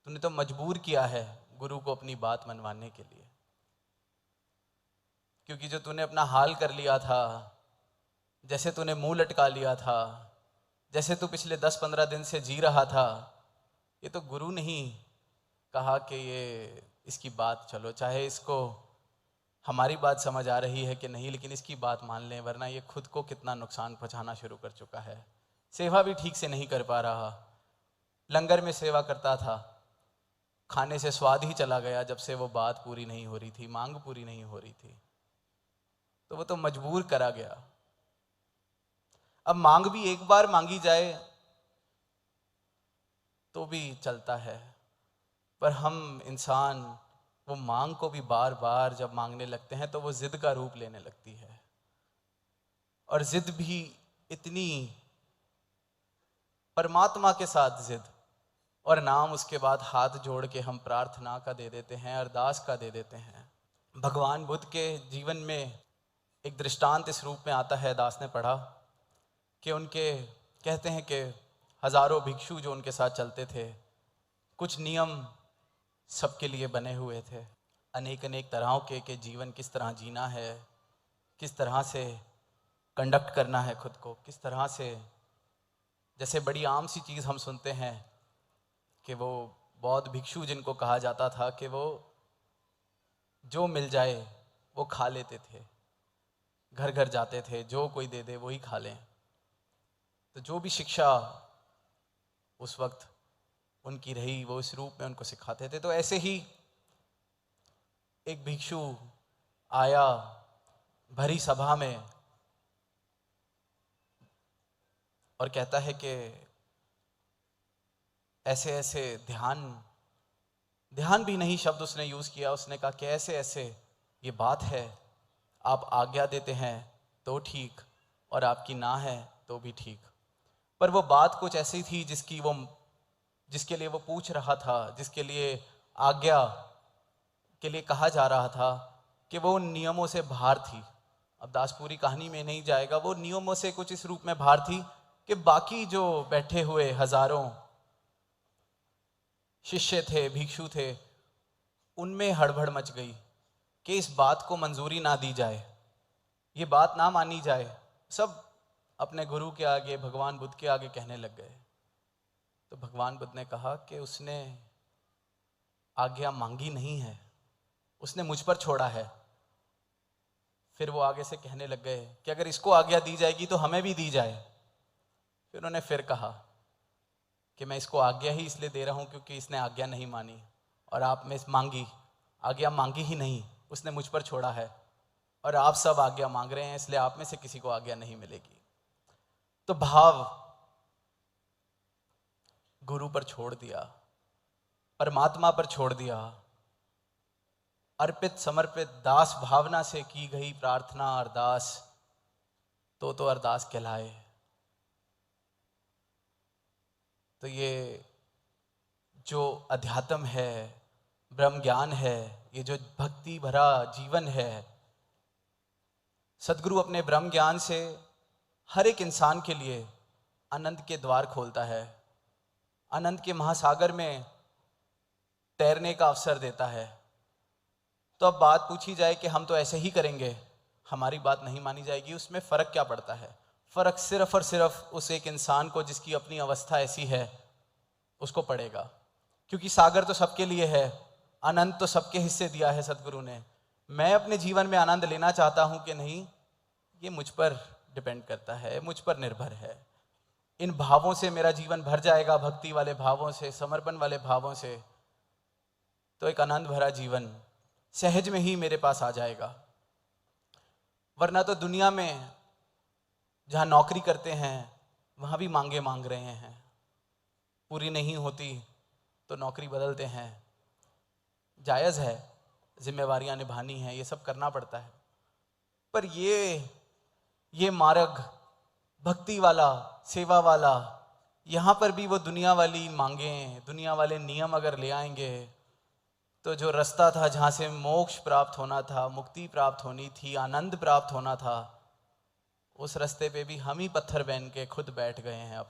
तूने तो मजबूर किया है गुरु को अपनी बात मनवाने के लिए, क्योंकि जो तूने अपना हाल कर लिया था, जैसे तूने मुंह लटका लिया था, जैसे तू पिछले 10-15 दिन से जी रहा था, ये तो गुरु नहीं कहा कि ये इसकी बात चलो, चाहे इसको हमारी बात समझ आ रही है कि नहीं, लेकिन इसकी बात मान लें, वरना ये खुद को कितना नुकसान पहुंचाना शुरू कर चुका है। सेवा भी ठीक से नहीं कर पा रहा। लंगर में सेवा करता था, खाने से स्वाद ही चला गया जब से वो बात पूरी नहीं हो रही थी, मांग पूरी नहीं हो रही थी, तो वो तो मजबूर करा गया। अब मांग भी एक बार मांगी जाए तो भी चलता है, पर हम इंसान वो मांग को भी बार बार जब मांगने लगते हैं तो वो जिद का रूप लेने लगती है। और जिद भी इतनी, परमात्मा के साथ जिद, और नाम उसके बाद हाथ जोड़ के हम प्रार्थना का दे देते हैं, अरदास का दे देते हैं। भगवान बुद्ध के जीवन में एक दृष्टांत इस रूप में आता है, दास ने पढ़ा कि उनके कहते हैं कि हजारों भिक्षु जो उनके साथ चलते थे, कुछ नियम सबके लिए बने हुए थे, अनेक अनेक तरहों के जीवन किस तरह जीना है, किस तरह से कंडक्ट करना है खुद को, किस तरह से, जैसे बड़ी आम सी चीज़ हम सुनते हैं कि वो बौद्ध भिक्षु जिनको कहा जाता था कि वो जो मिल जाए वो खा लेते थे, घर घर जाते थे, जो कोई दे दे वही खा लें। तो जो भी शिक्षा उस वक्त उनकी रही वो इस रूप में उनको सिखाते थे। तो ऐसे ही एक भिक्षु आया भरी सभा में और कहता है कि ऐसे ऐसे ध्यान भी नहीं शब्द उसने यूज़ किया, उसने कहा कि ऐसे ऐसे ये बात है, आप आज्ञा देते हैं तो ठीक और आपकी ना है तो भी ठीक। पर वो बात कुछ ऐसी थी जिसके लिए वो पूछ रहा था, जिसके लिए आज्ञा के लिए कहा जा रहा था, कि वो उन नियमों से बाहर थी। अब दास पूरी कहानी में नहीं जाएगा, वो नियमों से कुछ इस रूप में बाहर थी कि बाकी जो बैठे हुए हजारों शिष्य थे, भिक्षु थे, उनमें हड़बड़ मच गई कि इस बात को मंजूरी ना दी जाए, ये बात ना मानी जाए। सब अपने गुरु के आगे, भगवान बुद्ध के आगे कहने लग गए। तो भगवान बुद्ध ने कहा कि उसने आज्ञा मांगी नहीं है, उसने मुझ पर छोड़ा है। फिर वो आगे से कहने लग गए कि अगर इसको आज्ञा दी जाएगी तो हमें भी दी जाए। फिर उन्होंने फिर कहा कि मैं इसको आज्ञा ही इसलिए दे रहा हूं क्योंकि इसने आज्ञा नहीं मानी, और आप में मांगी आज्ञा मांगी ही नहीं, उसने मुझ पर छोड़ा है, और आप सब आज्ञा मांग रहे हैं, इसलिए आप में से किसी को आज्ञा नहीं मिलेगी। तो भाव गुरु पर छोड़ दिया, परमात्मा पर छोड़ दिया, अर्पित समर्पित दास भावना से की गई प्रार्थना अरदास तो अरदास कहलाए। तो ये जो अध्यात्म है, ब्रह्म ज्ञान है, ये जो भक्ति भरा जीवन है, सदगुरु अपने ब्रह्म ज्ञान से हर एक इंसान के लिए आनंद के द्वार खोलता है, आनंद के महासागर में तैरने का अवसर देता है। तो अब बात पूछी जाए कि हम तो ऐसे ही करेंगे, हमारी बात नहीं मानी जाएगी, उसमें फ़र्क क्या पड़ता है? फ़र्क सिर्फ और सिर्फ उस एक इंसान को जिसकी अपनी अवस्था ऐसी है उसको पड़ेगा, क्योंकि सागर तो सबके लिए है, आनंद तो सबके हिस्से दिया है सदगुरु ने। मैं अपने जीवन में आनंद लेना चाहता हूं कि नहीं, ये मुझ पर डिपेंड करता है, मुझ पर निर्भर है। इन भावों से मेरा जीवन भर जाएगा, भक्ति वाले भावों से, समर्पण वाले भावों से, तो एक आनंद भरा जीवन सहज में ही मेरे पास आ जाएगा। वरना तो दुनिया में जहाँ नौकरी करते हैं वहाँ भी मांगे मांग रहे हैं, पूरी नहीं होती तो नौकरी बदलते हैं। जायज़ है, जिम्मेवारियाँ निभानी हैं, ये सब करना पड़ता है, पर ये मार्ग भक्ति वाला, सेवा वाला, यहाँ पर भी वो दुनिया वाली मांगें, दुनिया वाले नियम अगर ले आएंगे तो जो रास्ता था जहाँ से मोक्ष प्राप्त होना था, मुक्ति प्राप्त होनी थी, आनंद प्राप्त होना था, उस रास्ते पे भी हम ही पत्थर बन के खुद बैठ गए हैं अपने।